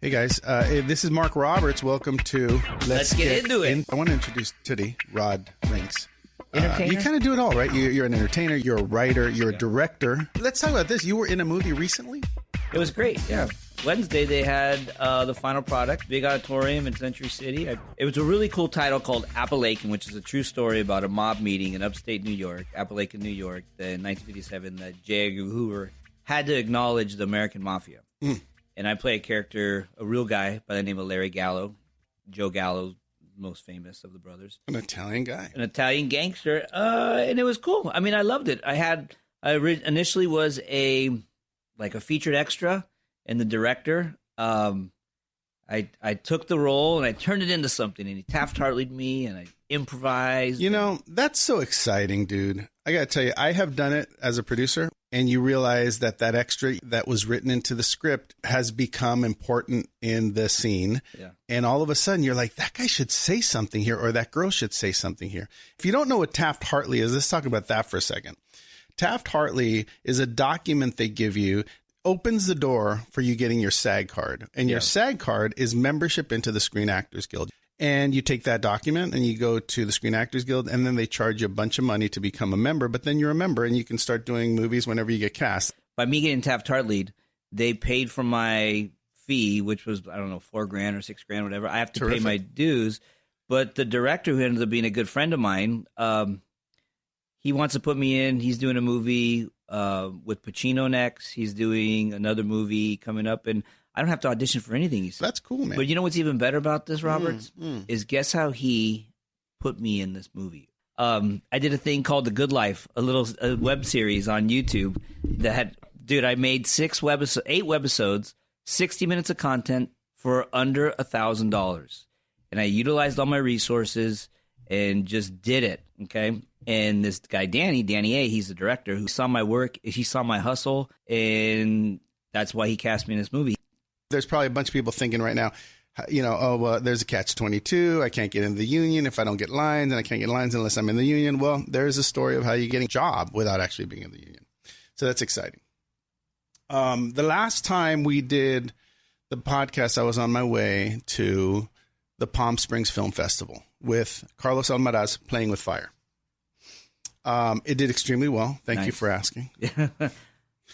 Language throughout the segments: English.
Hey guys, this is Mark Roberts. Welcome to Let's Get Into It. I want to introduce Toody Rod Rinks. Entertainer? You kind of do it all, right? You're an entertainer, you're a writer, you're a director. Let's talk about this. You were in a movie recently? It was great, yeah. Wednesday they had the final product, big auditorium in Century City. It was a really cool title called Appalachian, which is a true story about a mob meeting in upstate New York, Appalachian, New York, in 1957, that J. Edgar Hoover had to acknowledge the American Mafia. And I play a character, a real guy by the name of Larry Gallo. Joe Gallo, most famous of the brothers. An Italian guy. An Italian gangster. And it was cool. I mean, I loved it. I initially was a featured extra, and the director, I took the role and I turned it into something, and he Taft Hartley'd me and I improvised. You know, that's so exciting, dude. I got to tell you, I have done it as a producer, and you realize that extra that was written into the script has become important in the scene. Yeah. And all of a sudden you're like, that guy should say something here, or that girl should say something here. If you don't know what Taft Hartley is, let's talk about that for a second. Taft Hartley is a document they give you, opens the door for you getting your SAG card. And your SAG card is membership into the Screen Actors Guild. And you take that document and you go to the Screen Actors Guild, and then they charge you a bunch of money to become a member. But then you're a member and you can start doing movies whenever you get cast. By me getting Taft Hartley, they paid for my fee, which was, I don't know, $4,000 or $6,000, whatever. I have to pay my dues. But the director, who ended up being a good friend of mine, he wants to put me in. He's doing a movie with Pacino next. He's doing another movie coming up, and I don't have to audition for anything. He said. That's cool, man. But you know what's even better about this, Roberts? Is guess how he put me in this movie? I did a thing called The Good Life, a web series on YouTube that had, dude, I made 8 webisodes, 60 minutes of content for under $1,000. And I utilized all my resources and just did it, okay? And this guy, Danny A., he's the director, who saw my work, he saw my hustle, and that's why he cast me in this movie. There's probably a bunch of people thinking right now, you know, oh, well, there's a catch-22. I can't get into the union if I don't get lines, and I can't get lines unless I'm in the union. Well, there's a story of how you get a job without actually being in the union. So that's exciting. The last time we did the podcast, I was on my way to the Palm Springs Film Festival with Carlos Almaraz playing with fire. It did extremely well. Thank you for asking.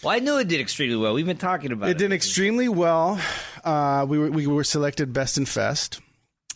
Well, I knew it did extremely well. We've been talking about it. It did extremely well. We were selected Best in Fest,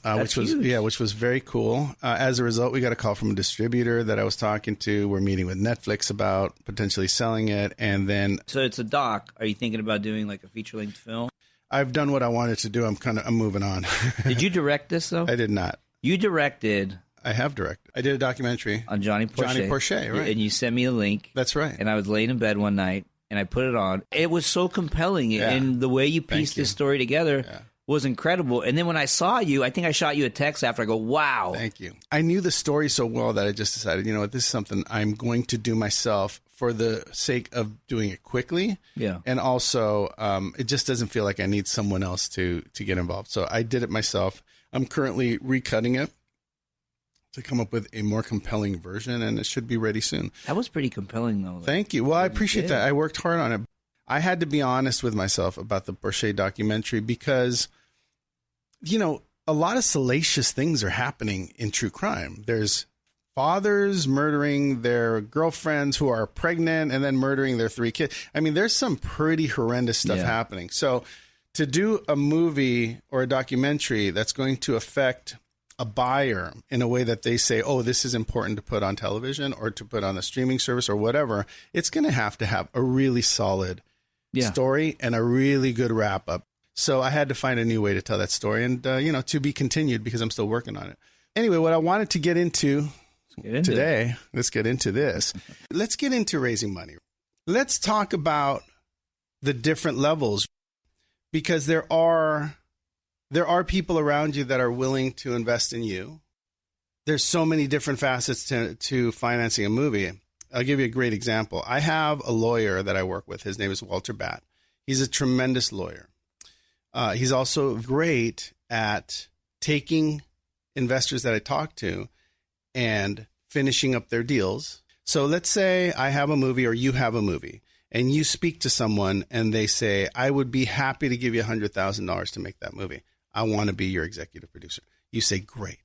which was very cool. As a result, we got a call from a distributor that I was talking to. We're meeting with Netflix about potentially selling it, and then so it's a doc. Are you thinking about doing like a feature-length film? I've done what I wanted to do. I'm moving on. Did you direct this though? I did not. You directed. I have directed. I did a documentary on Johnny Porsche, right? And you sent me a link. That's right. And I was laying in bed one night, and I put it on. It was so compelling, and the way you pieced this story together was incredible. And then when I saw you, I think I shot you a text after. I go, wow. Thank you. I knew the story so well that I just decided, you know what, this is something I'm going to do myself for the sake of doing it quickly. Yeah. And also, it just doesn't feel like I need someone else to get involved. So I did it myself. I'm currently recutting it to come up with a more compelling version, and it should be ready soon. That was pretty compelling, though. Thank you. Well, I appreciate that. I worked hard on it. I had to be honest with myself about the Porsche documentary because, you know, a lot of salacious things are happening in true crime. There's fathers murdering their girlfriends who are pregnant and then murdering their 3 kids. I mean, there's some pretty horrendous stuff happening. So to do a movie or a documentary that's going to affect a buyer in a way that they say, oh, this is important to put on television or to put on a streaming service or whatever, it's going to have a really solid story and a really good wrap up. So I had to find a new way to tell that story and, you know, to be continued because I'm still working on it. Anyway, what I wanted to get into today, let's get into this. Let's get into raising money. Let's talk about the different levels because there are people around you that are willing to invest in you. There's so many different facets to financing a movie. I'll give you a great example. I have a lawyer that I work with. His name is Walter Batt. He's a tremendous lawyer. He's also great at taking investors that I talk to and finishing up their deals. So let's say I have a movie or you have a movie and you speak to someone and they say, I would be happy to give you $100,000 to make that movie. I want to be your executive producer. You say, great.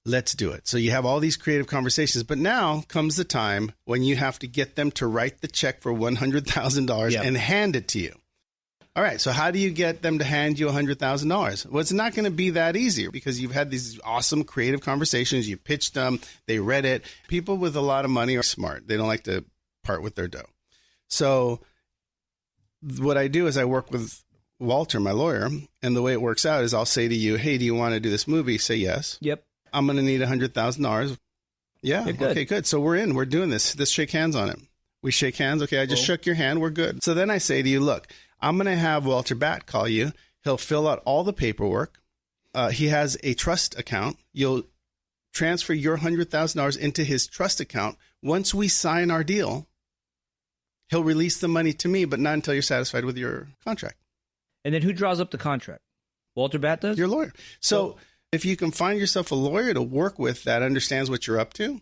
Let's do it. So you have all these creative conversations, but now comes the time when you have to get them to write the check for $100,000 and hand it to you. All right. So how do you get them to hand you $100,000? Well, it's not going to be that easy because you've had these awesome creative conversations. You pitched them. They read it. People with a lot of money are smart. They don't like to part with their dough. So what I do is I work with Walter, my lawyer, and the way it works out is I'll say to you, hey, do you want to do this movie? Say yes. Yep. I'm going to need $100,000. Yeah. Okay, good. So we're in. We're doing this. Let's shake hands on it. We shake hands. Okay, I just shook your hand. We're good. So then I say to you, look, I'm going to have Walter Batt call you. He'll fill out all the paperwork. He has a trust account. You'll transfer your $100,000 into his trust account. Once we sign our deal, he'll release the money to me, but not until you're satisfied with your contract. And then who draws up the contract? Walter Batt does? Your lawyer. So if you can find yourself a lawyer to work with that understands what you're up to,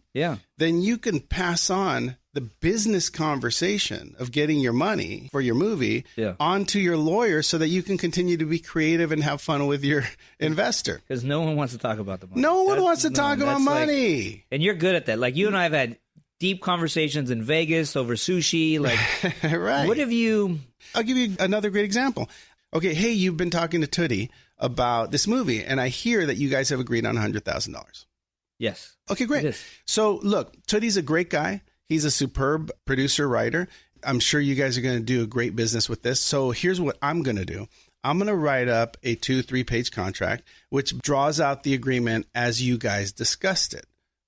then you can pass on the business conversation of getting your money for your movie onto your lawyer so that you can continue to be creative and have fun with your investor. Because no one wants to talk about the money. No one wants to talk about money. And you're good at that. Like you and I have had deep conversations in Vegas over sushi. Like, right. What have you... I'll give you another great example. Okay, hey, you've been talking to Tootie about this movie, and I hear that you guys have agreed on $100,000. Yes. Okay, great. So, look, Tootie's a great guy. He's a superb producer, writer. I'm sure you guys are going to do a great business with this. So here's what I'm going to do. I'm going to write up a 2-3-page contract, which draws out the agreement as you guys discussed it.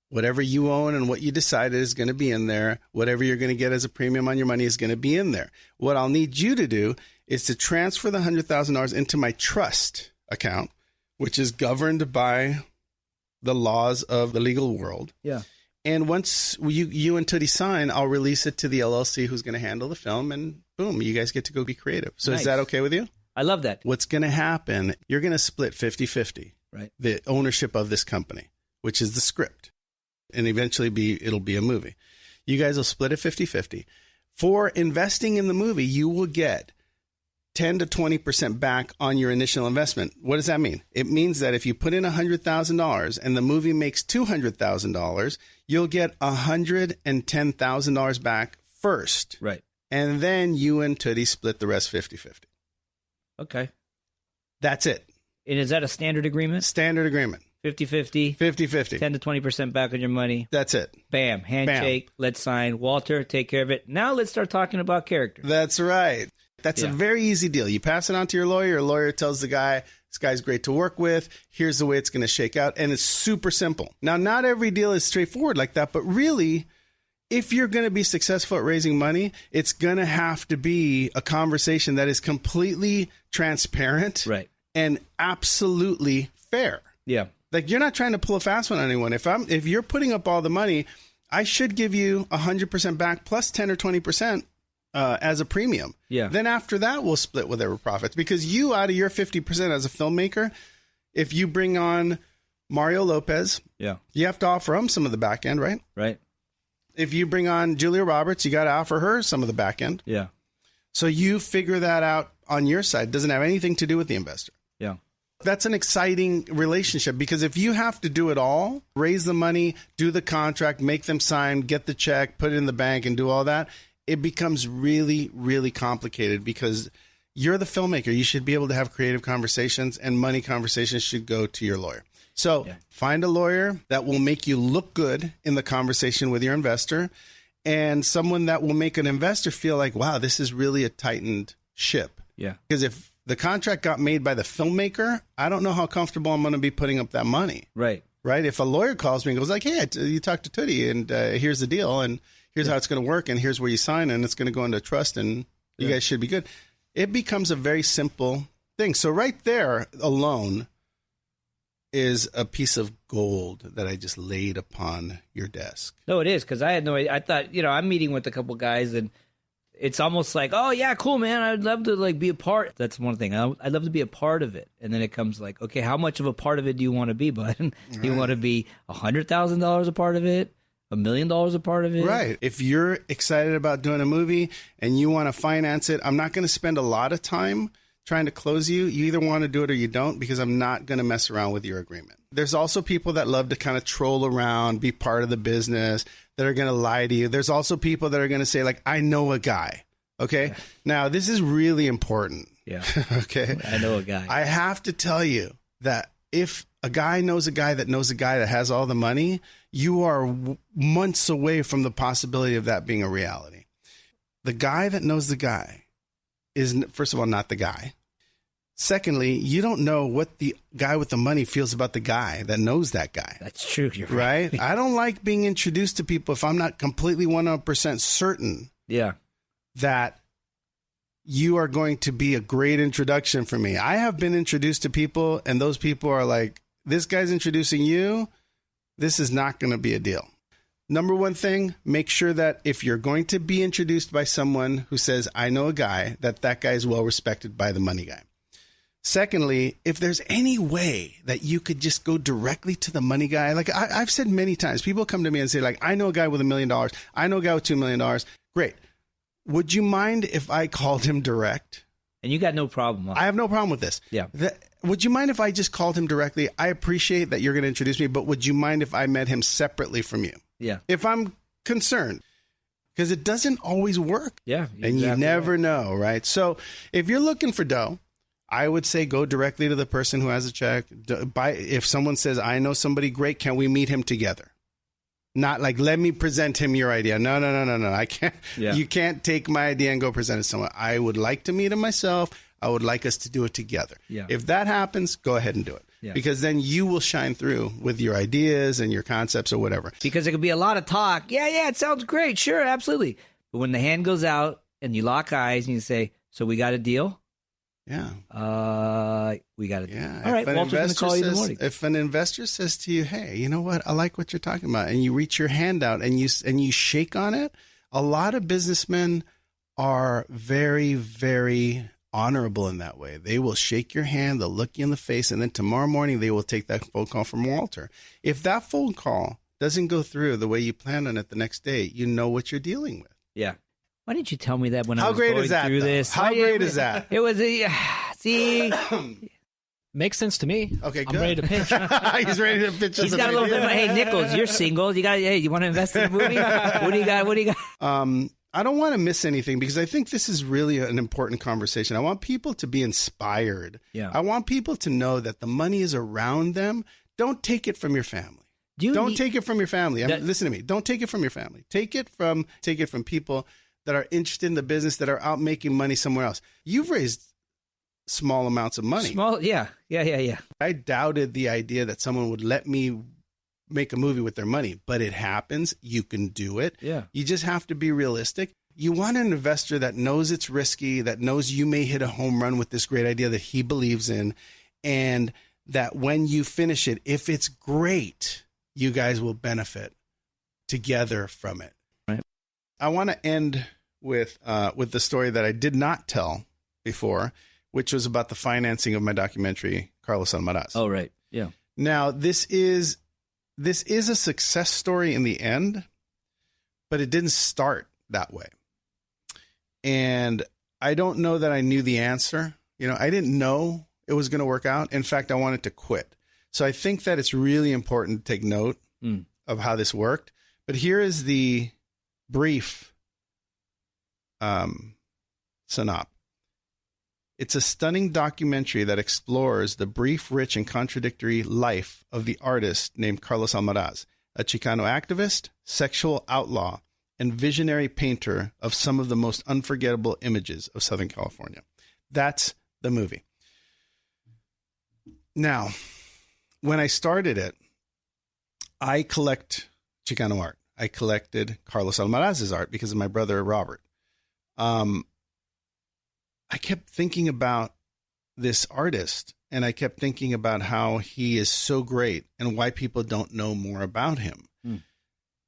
Whatever you own and what you decided is going to be in there. Whatever you're going to get as a premium on your money is going to be in there. What I'll need you to do is to transfer the $100,000 into my trust account, which is governed by the laws of the legal world. Yeah. And once you and Tootie sign, I'll release it to the LLC who's going to handle the film, and boom, you guys get to go be creative. So Is that okay with you? I love that. What's going to happen, you're going to split 50-50, right? The ownership of this company, which is the script. And eventually it'll be a movie. You guys will split it 50-50. For investing in the movie, you will get 10 to 20% back on your initial investment. What does that mean? It means that if you put in $100,000 and the movie makes $200,000, you'll get $110,000 back first. Right. And then you and Tootie split the rest 50-50. Okay. That's it. And is that a standard agreement? Standard agreement. 50-50. 50-50. 10 to 20% back on your money. That's it. Bam. Handshake. Bam. Let's sign. Walter, take care of it. Now let's start talking about character. That's right. That's a very easy deal. You pass it on to your lawyer. Your lawyer tells the guy, this guy's great to work with. Here's the way it's going to shake out. And it's super simple. Now, not every deal is straightforward like that, but really, if you're going to be successful at raising money, it's going to have to be a conversation that is completely transparent and absolutely fair. Yeah. Like, you're not trying to pull a fast one on anyone. If you're putting up all the money, I should give you 100% back plus 10 or 20% as a premium. Yeah. Then after that, we'll split whatever profits. Because you, out of your 50% as a filmmaker, if you bring on Mario Lopez, you have to offer him some of the back end, right? Right. If you bring on Julia Roberts, you got to offer her some of the back end. Yeah. So you figure that out on your side. It doesn't have anything to do with the investor. Yeah. That's an exciting relationship, because if you have to do it all, raise the money, do the contract, make them sign, get the check, put it in the bank, and do all that, it becomes really, really complicated, because you're the filmmaker. You should be able to have creative conversations, and money conversations should go to your lawyer. So find a lawyer that will make you look good in the conversation with your investor, and someone that will make an investor feel like, wow, this is really a tightened ship. Yeah. Because if the contract got made by the filmmaker, I don't know how comfortable I'm going to be putting up that money. Right. Right. If a lawyer calls me and goes like, hey, you talked to Tootie, and here's the deal, and here's how it's going to work, and here's where you sign, and it's going to go into trust, and you guys should be good. It becomes a very simple thing. So right there alone is a piece of gold that I just laid upon your desk. No, it is, because I had no idea. I thought, I'm meeting with a couple guys, and it's almost like, oh, yeah, cool, man. I'd love to be a part. That's one thing. I'd love to be a part of it. And then it comes like, okay, how much of a part of it do you want to be, bud? Do you want to be $100,000 a part of it? $1 million a part of it. Right. If you're excited about doing a movie and you want to finance it, I'm not going to spend a lot of time trying to close you. You either want to do it or you don't, because I'm not going to mess around with your agreement. There's also people that love to kind of troll around, be part of the business, that are going to lie to you. There's also people that are going to say, like, I know a guy. Okay. Yeah. Now, this is really important. Yeah. Okay. I know a guy. I have to tell you that if a guy knows a guy that knows a guy that has all the money, you are months away from the possibility of that being a reality. The guy that knows the guy is, first of all, not the guy. Secondly, you don't know what the guy with the money feels about the guy that knows that guy. That's true. You're right. I don't like being introduced to people if I'm not completely 100% certain that you are going to be a great introduction for me. I have been introduced to people, and those people are like, this guy's introducing you. This is not going to be a deal. Number one thing, make sure that if you're going to be introduced by someone who says, I know a guy, that guy is well respected by the money guy. Secondly, if there's any way that you could just go directly to the money guy, like I've said many times, people come to me and say, like, I know a guy with $1 million. I know a guy with $2 million. Great. Would you mind if I called him direct? And you got no problem. I have no problem with this. Yeah. Would you mind if I just called him directly? I appreciate that you're going to introduce me, but would you mind if I met him separately from you? Yeah. If I'm concerned. Because it doesn't always work. Yeah. And you never know, right? So if you're looking for dough, I would say go directly to the person who has a check. If someone says, I know somebody great, can we meet him together? Not like, let me present him your idea. No. I can't. Yeah. You can't take my idea and go present it to someone. I would like to meet him myself. I would like us to do it together. Yeah. If that happens, go ahead and do it. Yeah. Because then you will shine through with your ideas and your concepts or whatever. Because it could be a lot of talk. Yeah, it sounds great. Sure, absolutely. But when the hand goes out and you lock eyes and you say, so we got a deal? Yeah. We got it. Yeah. All right. Walter's going to call you in the morning. If an investor says to you, hey, you know what? I like what you're talking about. And you reach your hand out and you shake on it. A lot of businessmen are very, very honorable in that way. They will shake your hand. They'll look you in the face. And then tomorrow morning, they will take that phone call from Walter. If that phone call doesn't go through the way you planned on it the next day, you know what you're dealing with. Yeah. Why didn't you tell me that when I was going through this? How great is that? It was see. Makes sense to me. Okay, good. I'm ready to pitch. He's ready to pitch. He's got a little bit of, hey, Nichols, you're single. You want to invest in a movie? What do you got? I don't want to miss anything because I think this is really an important conversation. I want people to be inspired. Yeah. I want people to know that the money is around them. Don't take it from your family. Don't take it from your family. Listen to me. Don't take it from your family. Take it from people that are interested in the business, that are out making money somewhere else. You've raised small amounts of money. Yeah. I doubted the idea that someone would let me make a movie with their money, but it happens. You can do it. Yeah. You just have to be realistic. You want an investor that knows it's risky, that knows you may hit a home run with this great idea that he believes in, and that when you finish it, if it's great, you guys will benefit together from it. Right. I want to end with the story that I did not tell before, which was about the financing of my documentary, Carlos Almaraz. Oh, right. Yeah. Now, this is a success story in the end, but it didn't start that way. And I don't know that I knew the answer. I didn't know it was going to work out. In fact, I wanted to quit. So I think that it's really important to take note of how this worked. But here is the brief synop. It's a stunning documentary that explores the brief, rich, and contradictory life of the artist named Carlos Almaraz, a Chicano activist, sexual outlaw, and visionary painter of some of the most unforgettable images of Southern California. That's the movie. Now, when I started it, I collect Chicano art. I collected Carlos Almaraz's art because of my brother, Robert. I kept thinking about this artist, and I kept thinking about how he is so great and why people don't know more about him.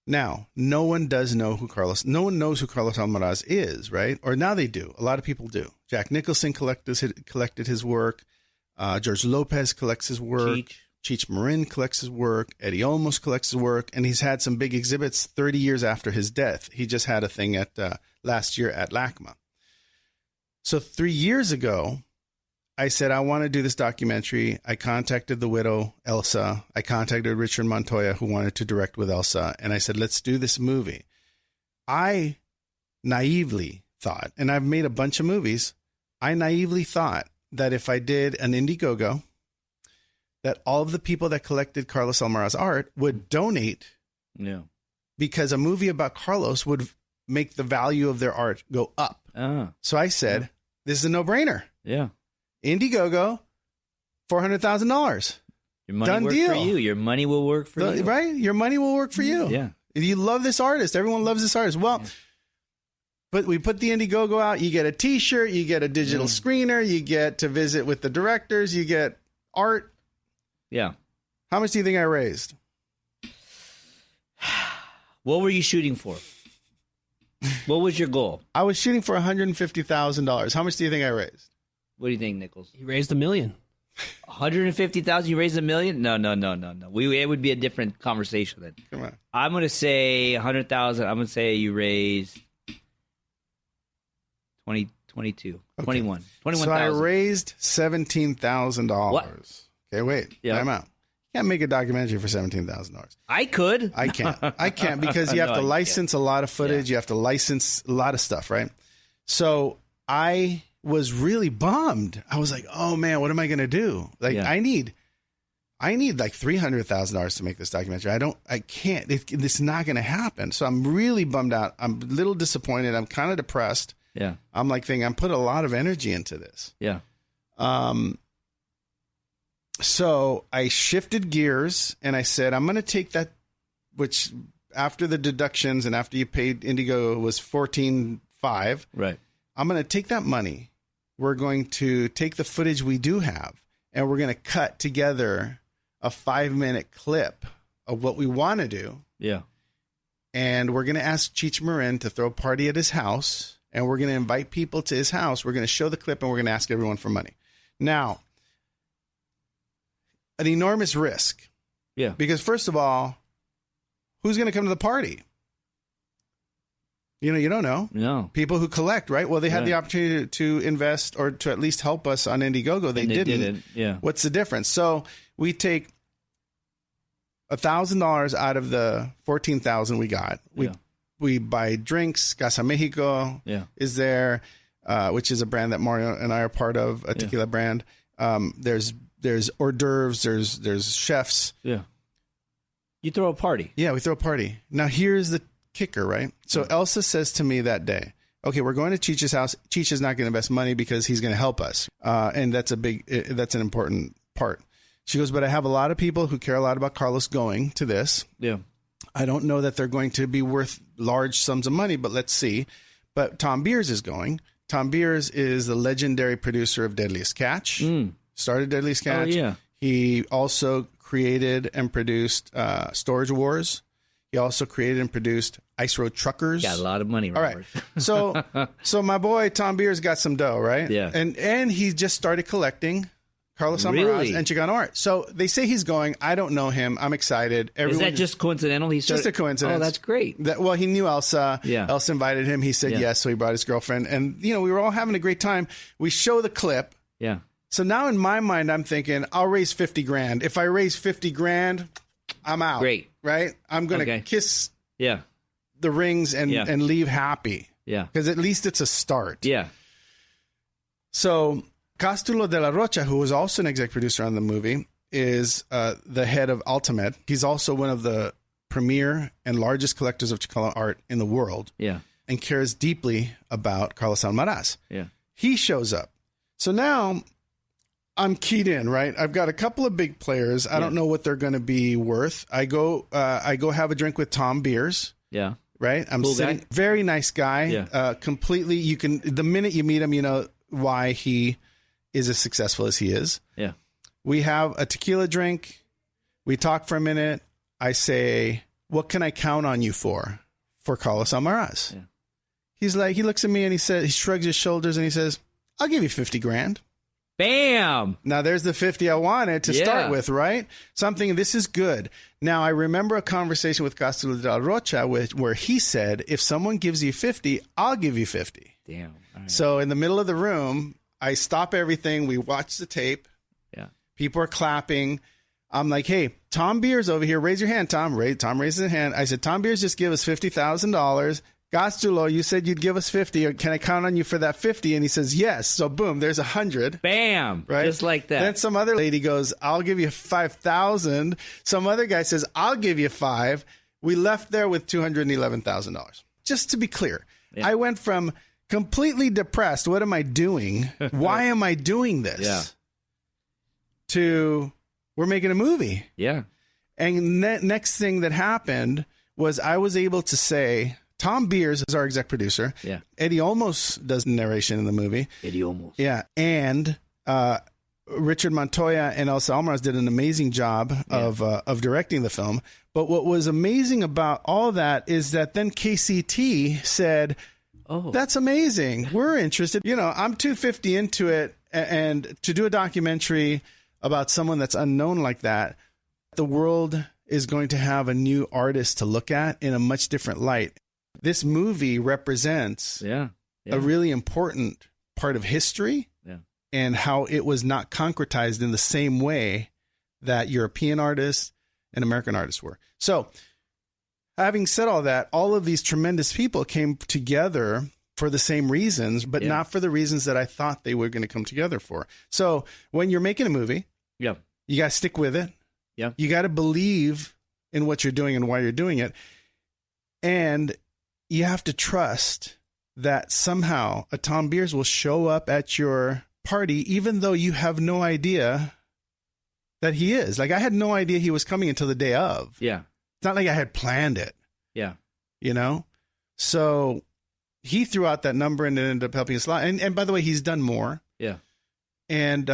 Now, no one knows who Carlos Almaraz is, right? Or now they do. A lot of people do. Jack Nicholson collected his work. George Lopez collects his work. Cheech Marin collects his work. Eddie Olmos collects his work. And he's had some big exhibits 30 years after his death. He just had a thing at last year at LACMA. So 3 years ago, I said, I want to do this documentary. I contacted the widow, Elsa. I contacted Richard Montoya, who wanted to direct with Elsa. And I said, let's do this movie. I naively thought, and I've made a bunch of movies, I naively thought that if I did an Indiegogo, that all of the people that collected Carlos Almaraz art would donate. Yeah. Because a movie about Carlos would make the value of their art go up. So I said, this is a no-brainer. Yeah. Indiegogo, $400,000. Your money Done work deal. for you. Your money will work for you. Right? Your money will work for you. Yeah. If you love this artist, everyone loves this artist. Well, but we put the Indiegogo out. You get a T-shirt. You get a digital screener. You get to visit with the directors. You get art. Yeah. How much do you think I raised? What were you shooting for? What was your goal? I was shooting for $150,000. How much do you think I raised? What do you think, Nichols? You raised $1 million. 150,000. You raised $1 million? No. It would be a different conversation then. Come on. I'm going to say 100,000. I'm going to say you raised 22, okay. 21,000. So I raised $17,000. What? Okay, wait. Time out. You can't make a documentary for $17,000. I could. I can't because you have to license a lot of footage. You have to license a lot of stuff, right? So I was really bummed. I was like, oh man, what am I going to do? Like I need like $300,000 to make this documentary. I can't, it's not going to happen. So I'm really bummed out. I'm a little disappointed. I'm kind of depressed. Yeah. I'm like thinking, I'm put a lot of energy into this. Yeah. So I shifted gears and I said, I'm going to take that, which after the deductions and after you paid Indigo was $14,500. Right. I'm going to take that money. We're going to take the footage we do have and we're going to cut together a 5-minute clip of what we want to do. Yeah. And we're going to ask Cheech Marin to throw a party at his house and we're going to invite people to his house. We're going to show the clip and we're going to ask everyone for money. Now, an enormous risk. Yeah. Because first of all, who's going to come to the party? You don't know. No. People who collect, right? Well, they had the opportunity to invest or to at least help us on Indiegogo. They didn't. Yeah. What's the difference? So we take $1,000 out of the $14,000 we got. We buy drinks. Casa Mexico is there, which is a brand that Mario and I are part of, a tequila brand. There's hors d'oeuvres. There's chefs. Yeah. You throw a party. Yeah, we throw a party. Now here's the kicker, right? So Elsa says to me that day, okay, we're going to Cheech's house. Cheech is not going to invest money because he's going to help us. And that's an important part. She goes, but I have a lot of people who care a lot about Carlos going to this. Yeah. I don't know that they're going to be worth large sums of money, but let's see. But Tom Beers is going. Tom Beers is the legendary producer of Deadliest Catch. Started Deadliest Catch. Oh, yeah. He also created and produced Storage Wars. He also created and produced Ice Road Truckers. Got a lot of money, Robert. All right. So my boy Tom Beers got some dough, right? Yeah. And he just started collecting Carlos Almaraz and Chicano art. So they say he's going. I don't know him. I'm excited. Is that just coincidental? Just a coincidence. Oh, that's great. Well, he knew Elsa. Yeah. Elsa invited him. He said yes, so he brought his girlfriend. And, we were all having a great time. We show the clip. Yeah. So now in my mind, I'm thinking, I'll raise $50,000. If I raise $50,000, I'm out. Great. Right? I'm going to kiss the rings and leave happy. Yeah. Because at least it's a start. Yeah. So Castulo de la Rocha, who was also an exec producer on the movie, is the head of Altamed. He's also one of the premier and largest collectors of Chicano art in the world. Yeah. And cares deeply about Carlos Almaraz. Yeah. He shows up. So now I'm keyed in, right? I've got a couple of big players. I don't know what they're going to be worth. I go have a drink with Tom Beers. Yeah. Right. I'm cool sitting. Guy. Very nice guy. Yeah. Completely. The minute you meet him, you know why he is as successful as he is. Yeah. We have a tequila drink. We talk for a minute. I say, what can I count on you for Carlos Almaraz? Yeah. He's like, he looks at me and he shrugs his shoulders and he says, I'll give you $50,000. Bam! Now, there's the 50 I wanted to start with, right? This is good. Now, I remember a conversation with Castro de la Rocha where he said, if someone gives you 50, I'll give you 50. Damn. Right. So in the middle of the room, I stop everything. We watch the tape. Yeah. People are clapping. I'm like, hey, Tom Beers over here. Raise your hand, Tom. Tom raises his hand. I said, Tom Beers just give us $50,000. Gastulo, you said you'd give us 50. Can I count on you for that 50? And he says, yes. So boom, there's 100. Bam. Right? Just like that. Then some other lady goes, I'll give you 5,000. Some other guy says, I'll give you 5. We left there with $211,000. Just to be clear, I went from completely depressed. What am I doing? Why am I doing this? Yeah. To we're making a movie. Yeah. And next thing that happened was I was able to say, Tom Beers is our exec producer. Yeah. Eddie Olmos does narration in the movie. Eddie Olmos. Yeah. And Richard Montoya and Elsa Almaraz did an amazing job of directing the film. But what was amazing about all that is that then KCT said, oh, that's amazing. We're interested. I'm $250 into it. And to do a documentary about someone that's unknown like that, the world is going to have a new artist to look at in a much different light. This movie represents a really important part of history and how it was not concretized in the same way that European artists and American artists were. So having said all that, all of these tremendous people came together for the same reasons, but not for the reasons that I thought they were going to come together for. So when you're making a movie, you got to stick with it. Yeah. You got to believe in what you're doing and why you're doing it. And you have to trust that somehow a Tom Beers will show up at your party, even though you have no idea that he is. Like, I had no idea he was coming until the day of. Yeah. It's not like I had planned it. Yeah. So he threw out that number and it ended up helping us a lot. And by the way, he's done more. Yeah. And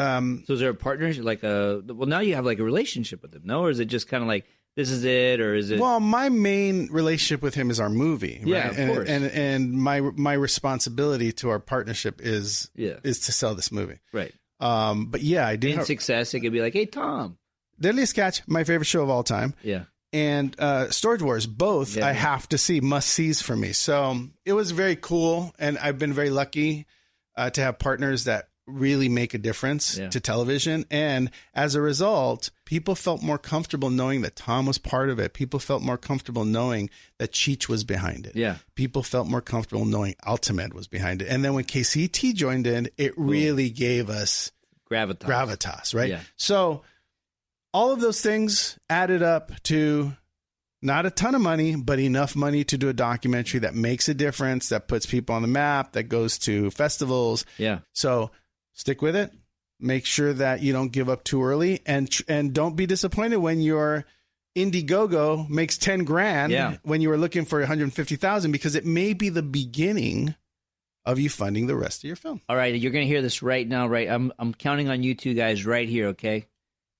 so is there a partnership, now you have like a relationship with him, no? Or is it just kind of like, this is it, or is it? Well, my main relationship with him is our movie, right? Yeah, of course. And my responsibility to our partnership is to sell this movie, right? But yeah, I did. In success, it could be like, hey, Tom, Deadliest Catch, my favorite show of all time. Yeah. And Storage Wars, both I have to see, must sees for me. So it was very cool, and I've been very lucky to have partners that really make a difference to television. And as a result, people felt more comfortable knowing that Tom was part of it. People felt more comfortable knowing that Cheech was behind it. Yeah. People felt more comfortable knowing Altamed was behind it. And then when KCT joined in, it really gave us gravitas, right? Yeah. So all of those things added up to not a ton of money, but enough money to do a documentary that makes a difference, that puts people on the map, that goes to festivals. Yeah. So stick with it. Make sure that you don't give up too early, and don't be disappointed when your Indiegogo makes $10,000 when you were looking for 150,000, because it may be the beginning of you funding the rest of your film. All right, you're going to hear this right now, right? I'm counting on you two guys right here, okay?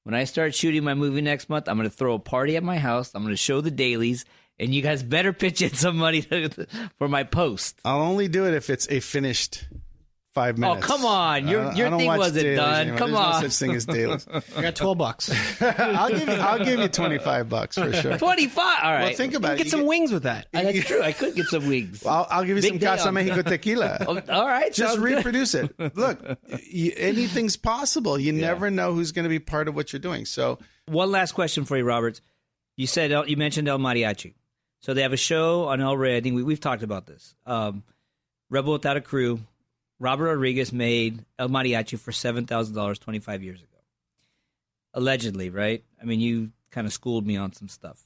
When I start shooting my movie next month, I'm going to throw a party at my house. I'm going to show the dailies, and you guys better pitch in some money for my post. I'll only do it if it's a finished 5 minutes. Oh, come on. Your thing wasn't done. Anymore. Come There's on. no such thing as dailies. I got $12. I'll give you $25 for sure. 25. All right. Well, think about it. Get some wings with that. That's true. I could get some wings. Well, I'll give you some Casa Mexico tequila. All right. Just reproduce it. Look, anything's possible. You never know who's going to be part of what you're doing. So, one last question for you, Roberts. You mentioned El Mariachi. So they have a show on El Rey. I think we've talked about this. Rebel Without a Crew. Robert Rodriguez made El Mariachi for $7,000 25 years ago. Allegedly, right? I mean, you kind of schooled me on some stuff.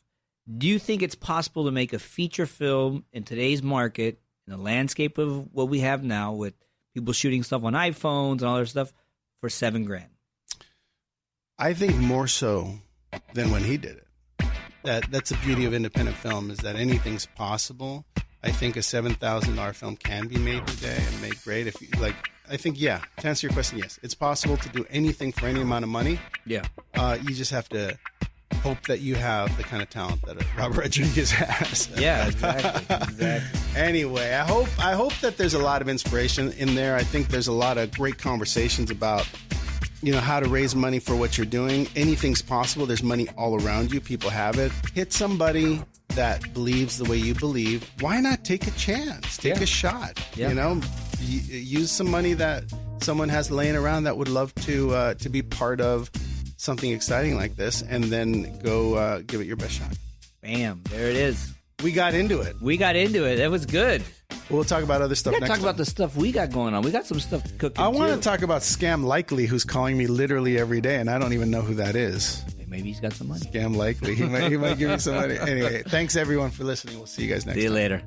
Do you think it's possible to make a feature film in today's market, in the landscape of what we have now, with people shooting stuff on iPhones and all that stuff, for $7,000? I think more so than when he did it. That's the beauty of independent film, is that anything's possible. I think a $7,000 film can be made today and made great. If you like, I think, to answer your question, yes, it's possible to do anything for any amount of money. Yeah. You just have to hope that you have the kind of talent that Robert Rodriguez has. Yeah, exactly. Anyway, I hope that there's a lot of inspiration in there. I think there's a lot of great conversations about how to raise money for what you're doing. Anything's possible. There's money all around you. People have it. Hit somebody that believes the way you believe. Why not take a chance? Take a shot. Yeah. Use some money that someone has laying around that would love to be part of something exciting like this, and then go give it your best shot. Bam, there it is. We got into it. That was good. We'll talk about other stuff We got next to talk time. about the stuff we got going on. We got some stuff cooking. I want too. to talk about Scam Likely, who's calling me literally every day, and I don't even know who that is. Maybe he's got some money. Scam Likely. He might give me some money. Anyway, thanks everyone for listening. We'll see you guys next time. See you later.